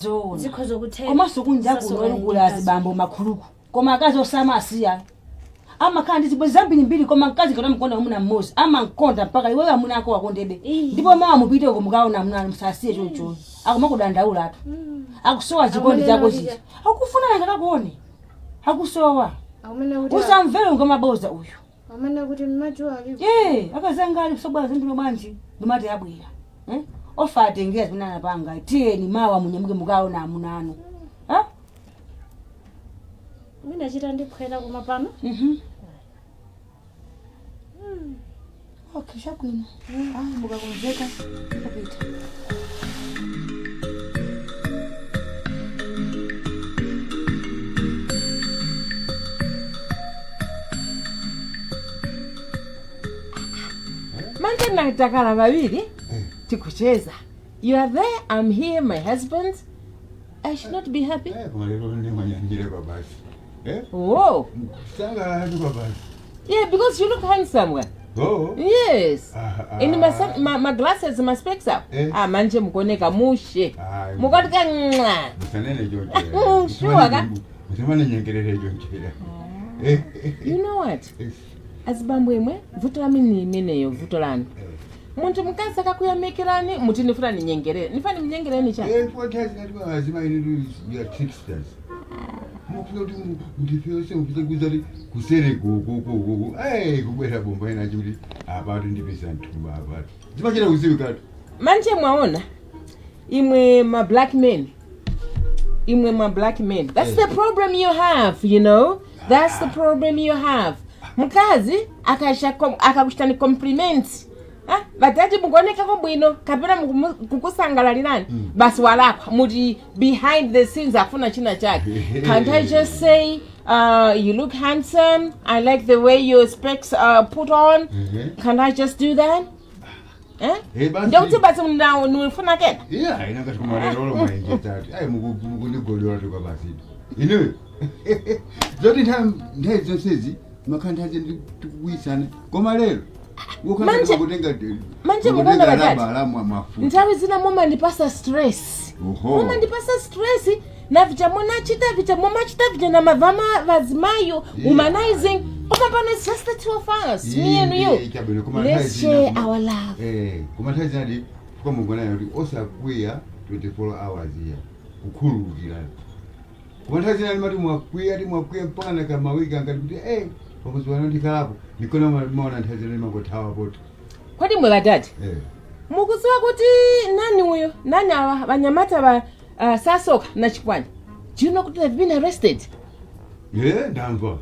zikhozo kuthela koma sokunja kunokula zibambo makhuluku koma akazi osama asiya amakhandi zibwe zambiri mbiri koma nkazi kana mkonda umuna mmosi ama nkonda mpaka iwe amuna ako wakondebe ndipo mama mupite ko mukaona amuna msasiye chocho akumakudandaula atu akusowa zikondi zako zizi akufuna ngakakuone akusowa usamvele ngamaboza uyu amana kuti mmacho ali akazanga ali kusoba zindilo banji ndimati yabwira ofate ngezi kunana panga tiyeni mawa munyamuke mukaona amunano mina chita ndiphwera kuma pano okay shakwina mukakonzeka kapita manje natakala babiri tikucheza. You are there, I'm here, my husband. I should not be happy. Oh. Yeah, because you look handsome. Oh. Yes. In my glasses, my specs up. Manje mukoneka mushe. Mukotika mwa. Sure. You know what? Azibambwemwe vutola mine yo vutolani. Muntu mukasa kakuyamekirani muti nifuna ninyengere. Nifani mnyengereni cha? What has that azima inu you are tricksters. Mukuzoti mutipese mukuzari kusere go. Kubera bomba ina juri abantu ndipesa ntumba abantu. Zimachira kuziwe kati. Manje mwaona imwe ma black men. That's the problem you have, you know. That's the problem you have. Mukazi akakushitani compliments. Batati mugoneka ko bwino kapena kukusangalalirani basi walakwa muti behind the scenes afuna china chake. Can't I just say you look handsome, I like the way your specs are put on? Can't I just do that? Don't basi mna unifuna kena? Yeah, inakati kumarero manje tati. Mukunigolora tuka basi. Inu. Zoti nthawi sezi makhandaje ndikuwisana koma lero manje mukona batati nthawi zina moma ndipasa stress na vicha mumachita na mavama vazimayo humanizing pano it's just the two of us, me and you. Let's share our love. Kumathazi nadi kwa mungona yoti osakwea 24 hours here kukhulukira kumathazi nadi mati mwakwea mpaka kama wiki angati kuti Wakuzwana ndikalapo nikona maona ntazile makothawa poto. Kwadi mwe batati? Mukuziwa kuti nani uyo? Nani abanyamata ba Sasoka na Chikwanya? Do you know kuti they've been arrested? Ndamva.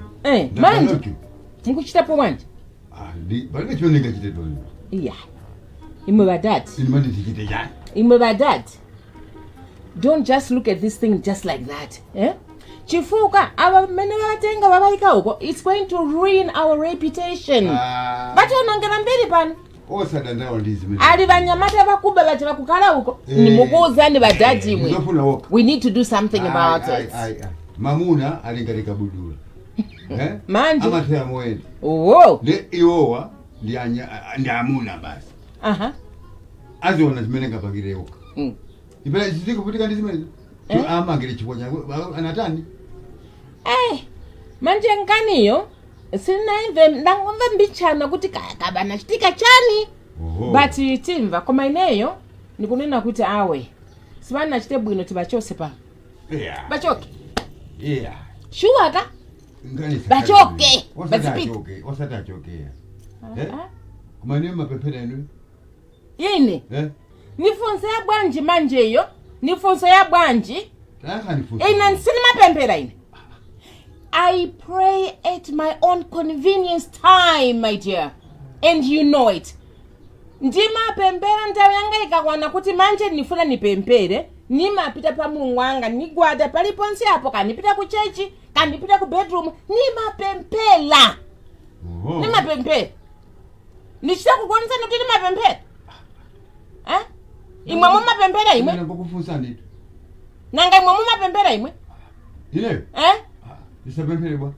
Manje. Mukuchita po wanje? Bali choneka chitedoni. Imwe batati. Inimandi tichite jani. Imwe batati. Don't just look at this thing just like that. Chifuka abamene batenga babayika uko, it's going to ruin our reputation. Bathi onangena mbili pano osadandawo ndizimene ali banyamata bakuba bathi bakukala uko nimukuza ndi badaji imwe. We need to do something about it. Mamuna alingalika budula manje amathea mwene le iwowa ndi amuna basi aziona zimene ngapakire uko ibela zikuvutika ndizimene amangire chiponya anatani manje nkaniyo sinaimve ndangomva mbichana kuti kabana chitika chani but timva koma ineyo nikunena kuti awe sibana chite bwino tibachose pa bachoke sure ka bachoke osatachoke kumane mapepera enu yini nifunse ya bwanji manje yo nifunse ya bwanji ina nsini mapempera ine. I pray at my own convenience time, my dear, and you know it. Ndima pempera ntawe yanga ikakwana kuti manje nifuna nipempere nima pita pa Mulungu wanga nigwada paliponse hapo kanipita ku church kanipita ku bedroom nima pempela nima pempera nichita kukonza kuti nima pempera imwe mama pempera imwe ngokufunsa ndito nanga imwe mama pempera imwe ile isapempere bwa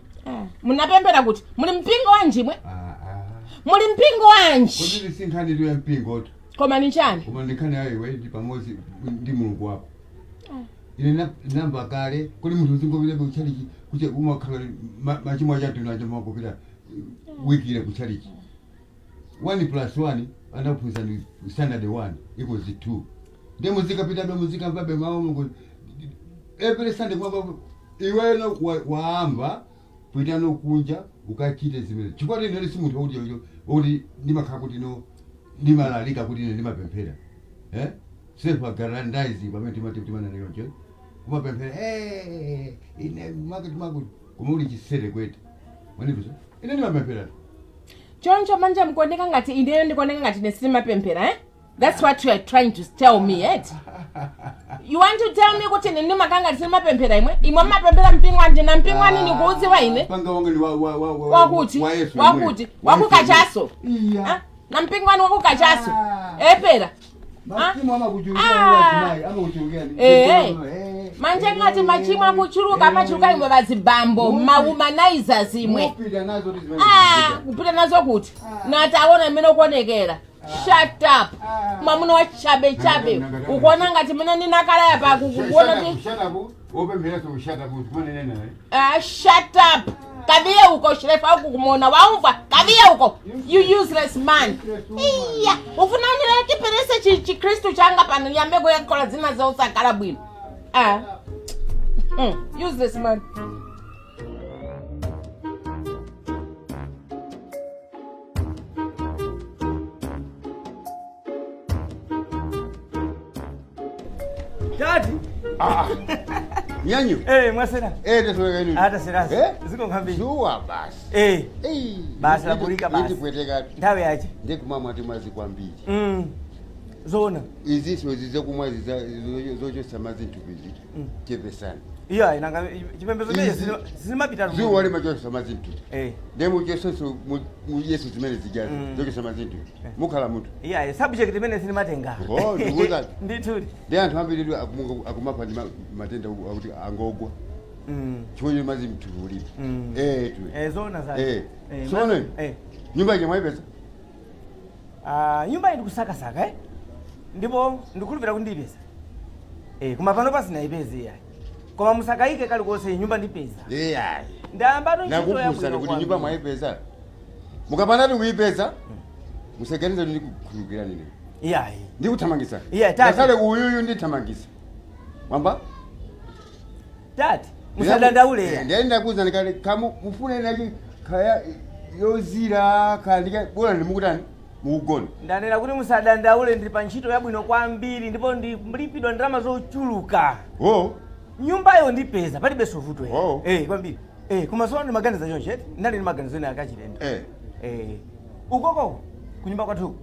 munapempera kuti muli mpingo wanje imwe muli mpingo wanje kuti sinkhani liwe mpingo to koma ni chani koma nikhani ayi we ndi pamozi ndi Mulungu wako ine namba kale kuli muntu uzingopita kuchariki kuche umakhala machimo achatu nacho makopita wiki ile kuchariki 1+1 anafunza ni standard 1 equals 2 ndio muzika pita be muzika mbabe mao every Sunday kwa iweno waamba pita no kunja ukachite zimene chikwati ndio simuntu uli ndimakhala kuti no ndimalalika kuti ndimapemphera sefa garandize pamene timatimana nayo nje kumapemphera ine makuti kumuli chisere kwete mwanibuzo ine ndimapemphera choncho manje mkuoneka ngati ineyo ndikuoneka ngati nesimapemphera that's what you are trying to tell me you want to tell me kuti nini makanga tisimapemphera imwe mapemphera mpingwanje na mpingwani nikuuziwa ine panga wange wakuti wakukachaso na mpingwani wakukachaso epera manje ngati machimo akuchuluka amachuluka imwe vazibambo mahumanizer zimwe kupita nazo kuti nataona imene ukuonekera shut up mwamuna wa chabe ukuona ngati mene ninakalaya pakukuona shut up kaviye uko shirefa ukukumona waumva kaviye uko you useless man iya ufuna unile kiperese chikristu changa pano nyambego yakola zina za usakala bwino useless man Daddy. Nyanyu. Mwasena. Tesweka nini? Hata serasi. Ziko nkambi. Zuwa basi. Basi la bulika basi. Ndipweteka. Ndawe yaje. Ndikumamwa timazi kwambiri. Zona. Iziso zizokumwa zocho samazintu biziki. Chepesana. Iya inanga chipembezo meje sinimapita rumu. Zuwa wale macho samazintu. Demu Yesu mu Yesu zimene zijaza. Zocho samazintu. Mukhala muntu. Iya subject imene sinimatenga. Ndikuza. Ndituli. Ndi anthu ambiri akumapa ndi matenda akuti angogwa. Chonye mazi mtuli. Zona zake. Sone. Nyumba yake mwaipeza? Nyumba ndikusaka ndipo ndikulupira kundipeza. Kuma pano pasina ipeza iya. Koma musakaike kali kose nyumba ndipeza. Ndamba ndo nchito ya kuti nyumba mwaipeza. Mukapanda kuipeza museganiza ndi kukhulukira nini? Ndikuthamangisa. Ngasale uyuyu ndithamangisa. Mwamba? Tati, musadandaule. Ndienda kuza ndikale kamu mufune naki kaya yozira kandika bora ndimukutani mugona. Ndanena kuti musadandaule ndili pa ntchito yabwino kwambiri ndipo ndilipidwa ndalama zochuluka. Nyumbayo ndipeza palibe sovuto kwambiri. Kumasowa ndi maganiza chonche ndali ndi maganizo ene akachilendo. Ukoko kunyumba kwathu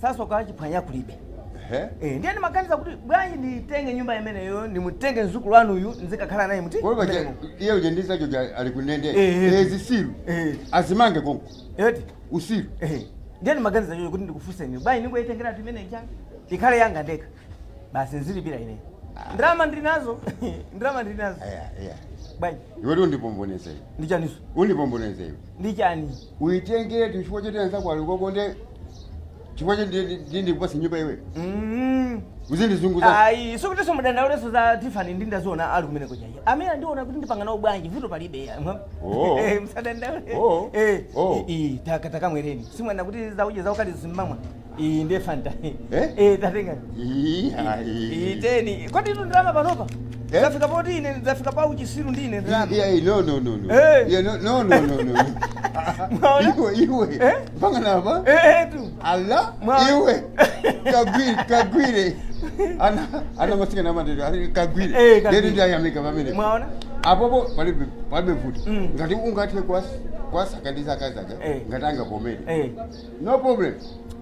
sasa kachiphwanya kulibe. Ndiye ndi maganiza kuti bwanji nditenge nyumba imeneyo ndimutenge mzukulu wanu uyu nzikakhala naye muti. Kwa iye ujendiza cho ali kunende zisiru azimange konko. Usiru. Ndiye ndi maganiza chonche kuti ndikufuseni bwanji ningoyitengera timene changa ikhale yanga ndeka. Basi nzilipira ine. Ndrama ndinazo. Bwanji. Iwe undipomboneza. Ndichaniso. Undipomboneza iwe. Ndichani. Uitengere tuchifo chote anza kwa lukokonde. Chifo chote ndindi kwa nyumba iwe. Uzindizunguza. Ai, sokuti somudandaule so za Tiffany ndinda zona ali kumene kujaye. Amene ndiona kuti ndipanga nawo bwanji vuto palibe ya. Msadandaule. Taka mwereni. Simwana kuti zauje zaukali zisimamwa. Ndiye fanta. Tatenga. Teni. Kwati ndo ndrama panopa. Zafika poti ine zafika pa uchisiru ndine ndrama. No. Iwe. Panga napa? Tu. Allah. Iwe. Kagwire. Ana masika na mandiri kagwire. Dedi ya yamika pamene. Mwaona? Apopo palibe futi. Ngati ungathe kwasakandisa kazaka. Ngatanga pomere. No problem.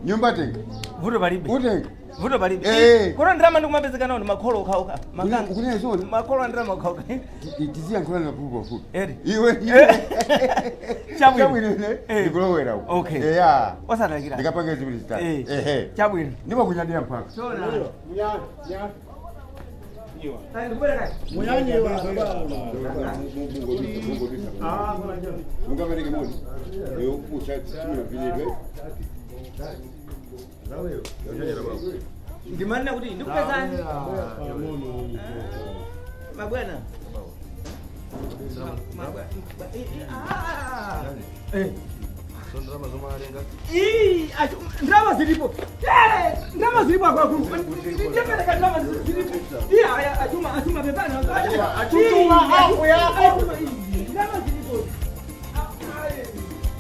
Nyumba tenga. Vuto palibe. Utenga. Vuto palibe. Kuna ndrama ndikumapezeka nawo makolo ukauka. Ukune zoni. Makolo ndrama ukauka. Tizia nkhola na pupo futi. Iwe. Chabwino ne. Ndikulowera uko. Okay. Wasadakira. Ndikapanga zibiri zitatu. Chabwino. Ndipo kunyadira mpaka. Sona. Gimana kuti ndikupezani? Mabwana. Drama zilipo. Drama zilipo kwa group. Ndepeleka drama zilipo. Atuma bebana. Atuma hapo yako. Drama zilipo.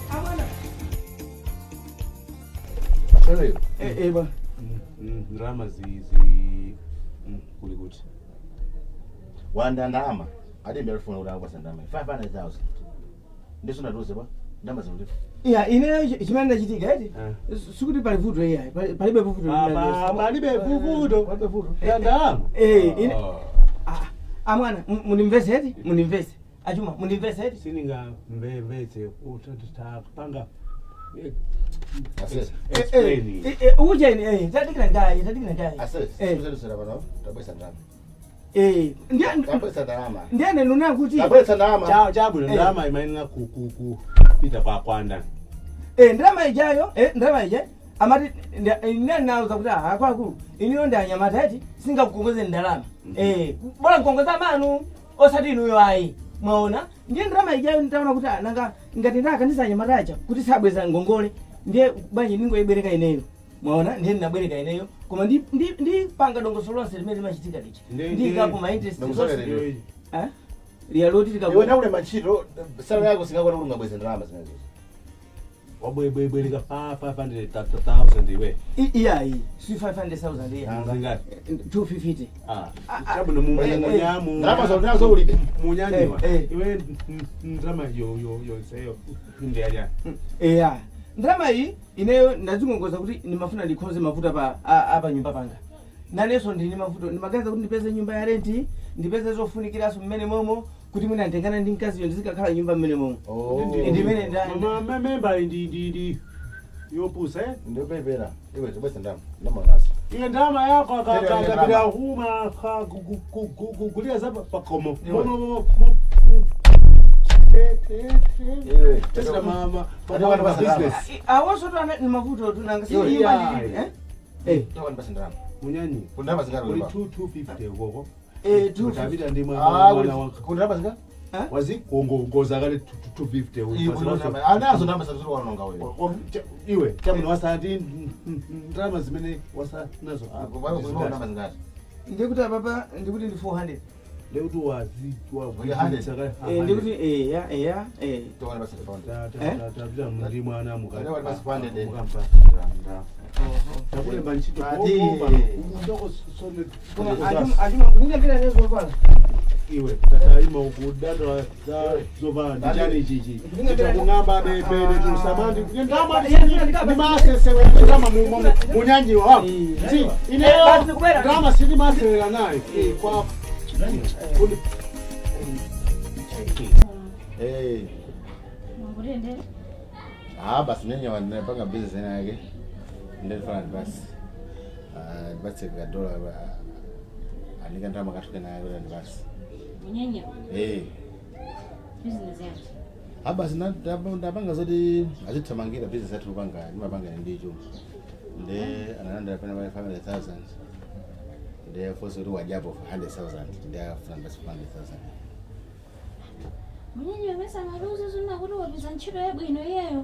Amana. Sasa Bwana. drama kulikuti. Wanda ndama. Ade mbele funa udangu kwa ndama. 500,000. Ndiso ndatuze ba. Ndama zilipo. Ine chimene chitika eti sikuti pali vuto iya palibe vuto Palibe vuto. Palibe vuto. Ndama. Ine amwana munimvese eti munimvese achuma munimvese eti Sininga mbevete utapanga Access. ujeni tadikira ngai Access. Sura bano. Tabesa ndama. Ndiye nuna kuti Tabesa ndama. Chabu ndama imaina pita kwa kwanda. Ndama ijayo ndama ije amati nani nauza kuti akwaku iniyo ndanyamata eti singakukongoze ndalama bora kukongoza manu osati inuyo ayi mwaona ndiye ndalama ijayo nitaona kuti nanga ngati ndakanisa nyamatacha kuti sabweza ngongole ndiye bwanji ningoibereka ineyo mwaona ndiye ndinabwereka ineyo koma ndi panga dongoso lonse limene limachitika lichi ndikapo ma interest liyaloti Iwe na ule machito sala yako singakona kulunga bweza ndalama zinazo. Wabwebweleka 500,000 iwe. Iyayi si 500,000 iya Ngati 250 chabu no munyamu. Ndalama zonazo ulibe. Munyani iwe drama yo seyo inde aja. Ndalama iyi ineyo ndazikongoza kuti nimafuna ndikhoze mafuta pa apa nyumba panga. Naneso ndini mafuta ndimaganiza kuti ndipeze nyumba ya renti, ndipeze zofunikiraso mmene momo kuti mwina nditengana ndi mkazi yo ndizikakhala nyumba mmene momo. Ndimene Mama member ndi yopusa Ndio bebera. Iwe tabesa ndama. Ndama nasi. Ile ndama yako akabira huma kulia zapa pakomo. Iwe. Sasa mama business. awoso tu ni mafuta tu nanga si nyumba ndi Toka nibasa ndama. Munyanyi. Kundama zingaro Kuli ba. 250 huko. 250 Tabita ndi Ah, mwana wako. kundama zingaro? Wazi kuongoza kale 250 Iyo kundama. Anazo ndama zazuru wanonga wewe. Iwe kama wasati drama zimene wasa nazo Kwa kuzuru ndama zingaro. ndikuti papa ndikuti ndi 400 leo tu wazi ndikuti Toka nibasa ndama. tabita ndi mwana Ndio nibasa 400. takulemba ntchito ajuma kunyagira nezo pala iwe tataima ukudandwa zovala ndichani chichi takung'amba bebele tusamandi ndimasesewe ndama munyanjiwa wapo si ineyo ndama sindimasewera naye kwa Mangurende. Basi nenye wanapanga business yake. Ndio fanya basi. Basi kwa dola anika ndama katoka na yule basi. Munyenye. Business yake. Basi ndapanga zodi azitamangira business yetu panga nimapanga ndicho. Ananda pena 500,000. Ndio force tu wajabu 100,000. Ndio fanya basi 100,000. Munyenye mesa maruzo zuna kuti wabiza ntchito yabwino iyeyo.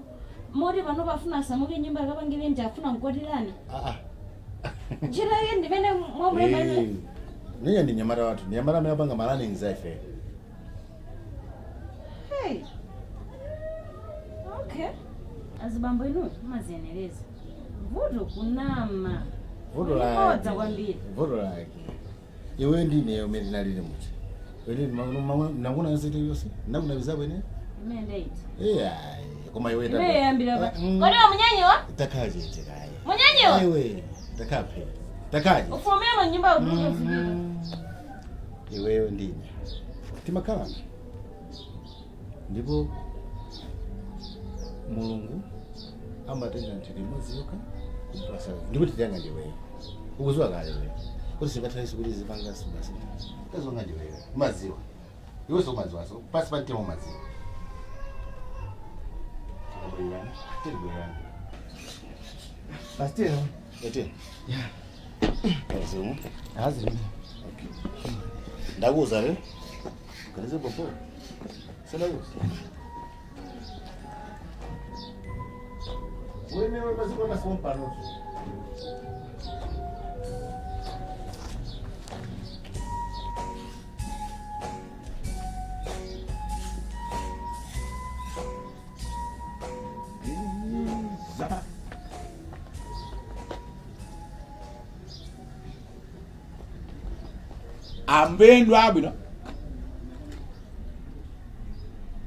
Mori pano pafuna samuke nyumba yakapangire ndi afuna mkotirani. Ntchito yake ndimene mwamulema ine. Niye ndi nyamara watu. Nyamara amepanga marani ngizafe. Hey. Okay. Azibambo inu mazieneleza. Vuto kunama. Vuto la. Kodza kwambiri. Vuto la. Iwe ndine umene nalile muti. Wele nanguna yosete yose. Ndakuna bizabo ine. Imende Koma iwe ndaba. Iwe yambira ba. Kodi wa munyanyi wa? Takaje tekaye. Munyanyi wa? Iwe takape. Takaje. Ufumema nyumba uduke zibiri. Iwe ndine. Timakala. Ndipo Mulungu amatenga ntiri mwezi yoka. Basa ndipo titanga ndiwe. Ukuzwa kale wewe. Kuti singathaisi kuti zipanga sibasi. Kazo ngaje wewe. Maziwa. Iwe so maziwa so. Pasi pa ntimo maziwa. Bastino. Ete. Yeah. Azumu. Azumu. Okay. Ndakuza le. Kalize popo. Sinakuza. Wewe maziko masompa no.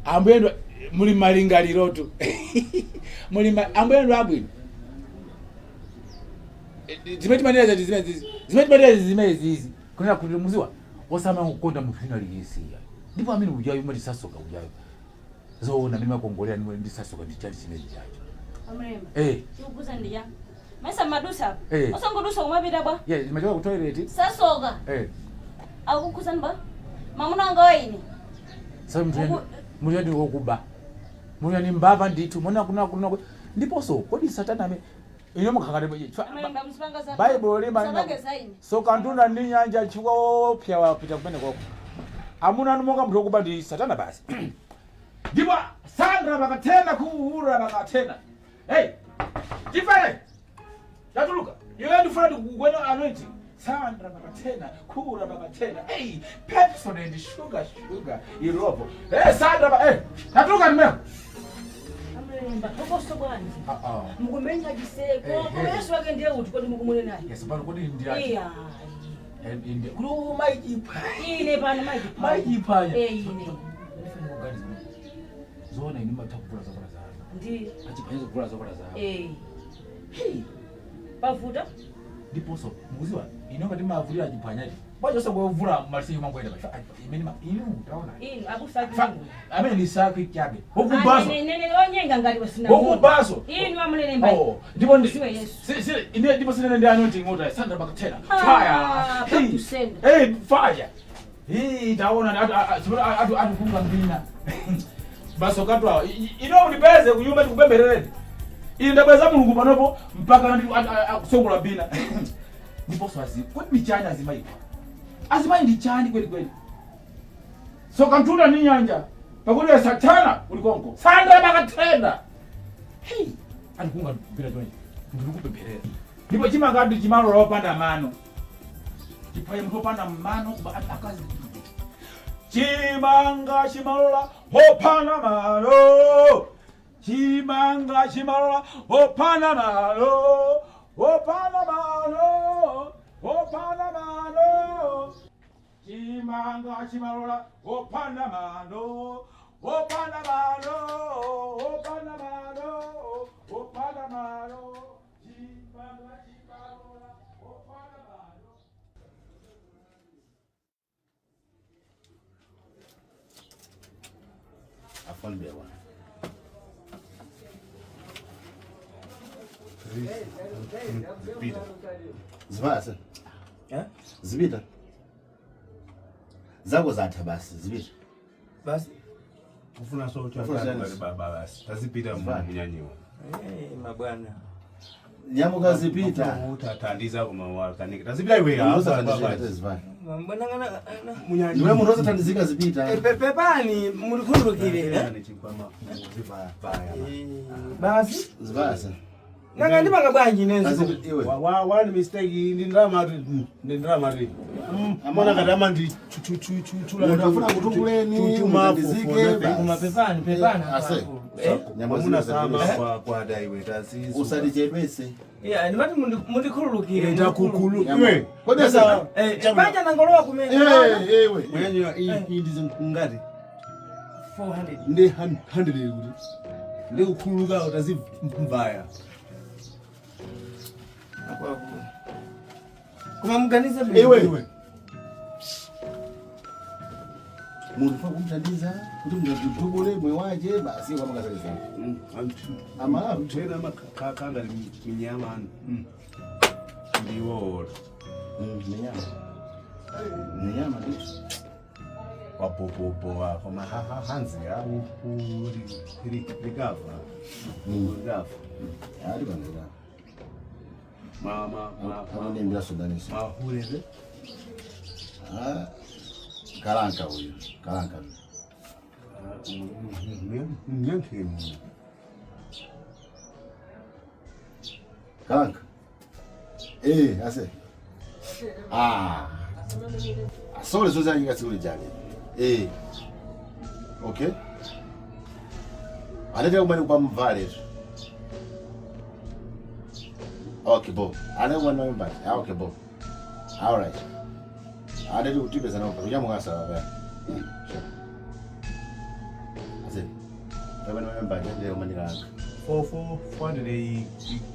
ambendwa muli malingaliro tu ambendwa abwino zimeti kuna kumuziwa osama kukonda mtu ina liyesiya ndipo amini ujayo mali sasoka ujayo zoona mimi makongolea ni ndi sasoka ndichali chineji chacho amremba ukuza ndiya mesa madusa osangodusa kumapita bwa nimechoka ku toilet sasoka akukuza nba mamuna ngoyini sasa muyani wokuba muyani mbava nditu mona kuna ndipo so kodi satana me ino mukakale Bible lima so kantuna ndi nyanja chiko pya wapita kumene kwako amuna numoka mtu wokuba ndi satana basi ndipo Sandra bakatena kuhura bakatena tifare yatuluka yeye ndi friend kugwena anointing Sandra bakatena kura bakatena Pepsi and sugar iropo Sandra tatuka nimeo amremba kokoso bwana mugumenya giseko komeso wake ndiye uti kodi mugumune naye yes bana kodi ndiye iya inde kulu majipa ine bana majipa ine zona ini matakuvula za ndi achipanya kuvula za pavuta ndipo so muziwa inonga ndi mavulira achipanyaje bwajo so kuvula maliseyo mangwenda ba imeni inu utaona abusaki amene ni saki kyabe okubaso nene onyenga ngaliwe sina okubaso inu amulele mbai ndipo ndi siwe Yesu ine ndipo sinene ndi anointing ngota Sandra bakatena fire fire taona atu kunga mbina baso katwa ino ulipeze kuyumba tikubemberere ine ndabweza mulungu panopo mpaka ndi akusongola bina ndipo swazi kodi michanya azimai ndi chani kweli so kantunda ni nyanja pakuti satana ulikonko Sandra bakatenda alikunga bila tonye ndikubemberera ndipo chimangadi chimalo lopanda mano chipaye mtopanda mano akazi chimanga chimalola hopana mano chimanga chimalola hopana mano hopana mano hopana mano chimanga chimalola hopana mano hopana mano hopana mano hopana mano chimanga chimalola hopana mano afalbe bwana zibita zibasa zibita zako zatha basi zibita basi ufuna so baba basi tazipita mnyanyiwa mabwana nyamuka zipita utatandiza kumawa kanika tazipita iwe hapa mbona ngana niwe muntu osathandizika zipita pepani mulikhululukire basi zibasa nanga ndimanga bwanji nenzo iwe one mistake ndi ndramari amona kati amandi unafuna kutunguleni mapezike pepani ase nyamuna sama kwa daiwe tasi usalichepese ndimati mundikhululukire ndakukulu iwe kodi sasa chapanja nangolowa kumene ewe mwenyewe hii ndizo ngati 400 ndi 100 kuti ndikukhululuka utazimvaya kuma mganize iwe muntu fa kumthandiza kuti mndadutubule mwe waje basi kwamakasaliza Malawi tena makakanga minyama ndiwo nenyama ndicho wapopopo wako mahanzi ya likava ali bandira mama nembira sudanisi mahuleze Kalanka huyo. Kalanka. Mnyankeni. Kalanka. Ase. Sorry, so you got to okay. I don't want to come valid. Okay, Bob. I don't want to know back. Okay, Bob. All right. I don't do 2% of the young ones. I said, I want to back. They're money. 400 you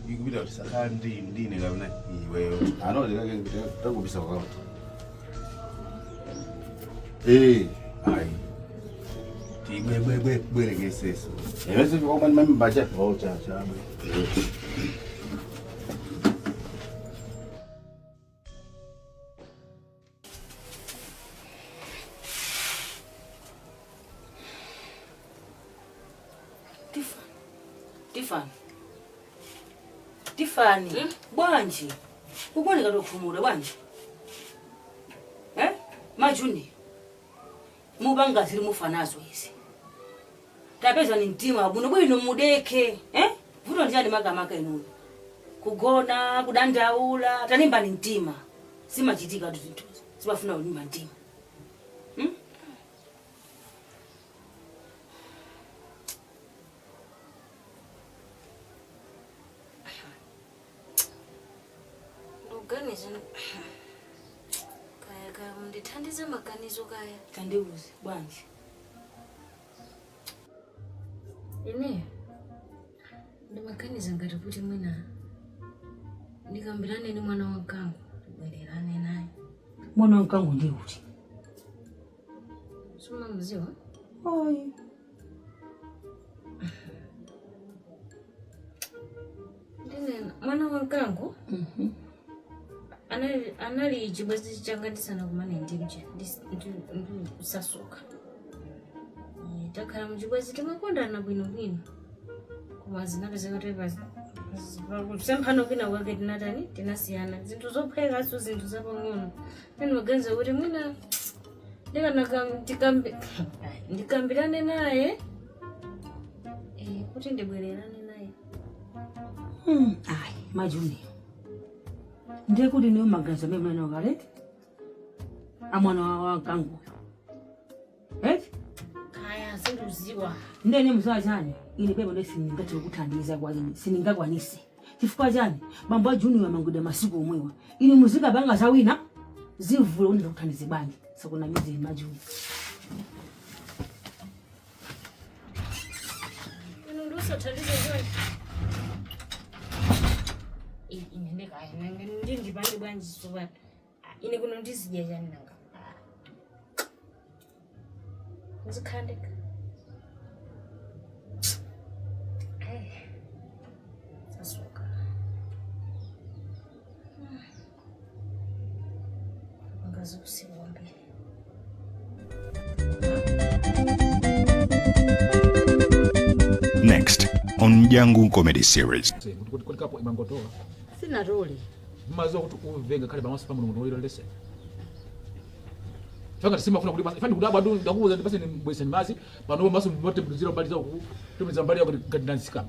could be out Sakan Dean. I know that will be so good. Aye. Where against this? Yes, if you open my budget. Oh, Chacha. Tiffany, bwanji. Ukuoneka lokufumula bwanji. Majuni. Mubanga zili mufanazo hizi. Tapeza ni mtima buno bwino mudeke, Vuto njani makamaka inu. Kugona, kudandaula, tanimba ni mtima. Simachitika tu zinto. Sibafuna ulimba mtima. Organization. Kaya ndithandize maganizo kaya. Tandiuzi bwanji. Ine. Ndimaganiza ngati kuti mwina ndikambirane ni mwana wangu kubwererane naye. Mwana wangu ndi uti. Suma mziwa? Oi. Ndine mwana wangu? Anali chibwezi changa sana kumane ndimje kusasuka. Takhala mchibwezi timakondana bwino kumazina pezekatwepa semphano kwina kwake tinatani tinasiyana zinthu zopheka so zinthu zapang'ono maganiza kuti mwina ndikambirane naye kuti ndibwererane naye. Ayi Majuni. Ndiye kuti niyo maganizo amene mwana wakaleti amwana wangu. Kaya sinduziwa. Ndene mzawa chani ine bebo ndesingati ukuthandiza kwa ine siningakwanise. Chifukwa chani bambo a Junior manguda masiku omwewa. Ine muzika banga zawina zivula undira kuthandiza bani. Sakuna mizi Majuni. Nduso thandiza njoni. Ine kaya ndi bani bwanji soba. Ine kuno ndizije chani nanga. Uzikhandeka. Sasuka. Ngazi kusiwa mbele. Next on Mdyangu comedy series. Kulikapo imangotoa. Sina roli. Mazo kuti uvenga kale bamasa pamuno ngono lese. Fanga sima kuna kulima fandi kudaba ndo ndakuza ndipase ni mbwesa mazi panobo maso mbote mziro mbali za ku tumiza mbali ya kadidansika.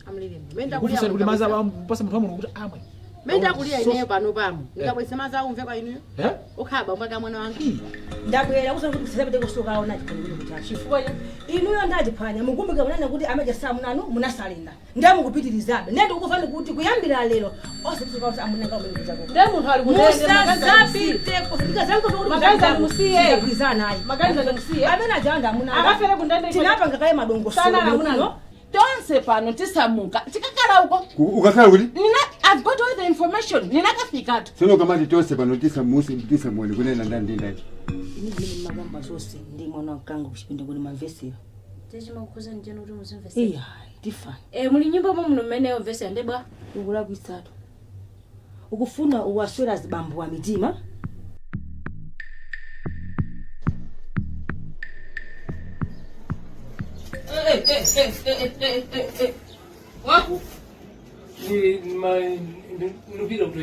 Amlile. Menda kulia kulimaza bamupasa muthu pamuno kuti amwe. Menda kulia ineyo pano pamo. Ndikabwesa mazi akumve kwa inuyo. Ukhaba mwaga mwana wangu. Ndabwera kusa kuti sisabete kusoka ona chikongo kuti chifukwa inuyo ndajiphanya mukumbika munana kuti amaja samunano munasalinda. Ndamu kupitirizabe. Nende ukufana kuti kuyambira lero osikusoka kuti amunanga umene chako. Ndamu nthu ali kundende musapite kufika zangu kuti Maganza musiye. Kuzana ayi. Maganza musiye. Amena janda amunanga. Akafere kundende. Tinapa ngakaye madongo Sana amunanga. Tonse pano tisamuka. Tikakala uko. Ukakhala kuti? I've got all the information. Ninakafika tu. Sono kama titose pano tisa mwele kunena ndandi ndati. Ini magamba zose ndi mwana wakangu kuchipinda kuli mavesi. Tejima kukuza njano kuti muzimvesi. Tifa. Muli nyumba mo muno mmene yovesi andebwa. Ukula kwisatu. Ukufuna uwaswera zibambo wa mitima. Waku? Ni nupira mtu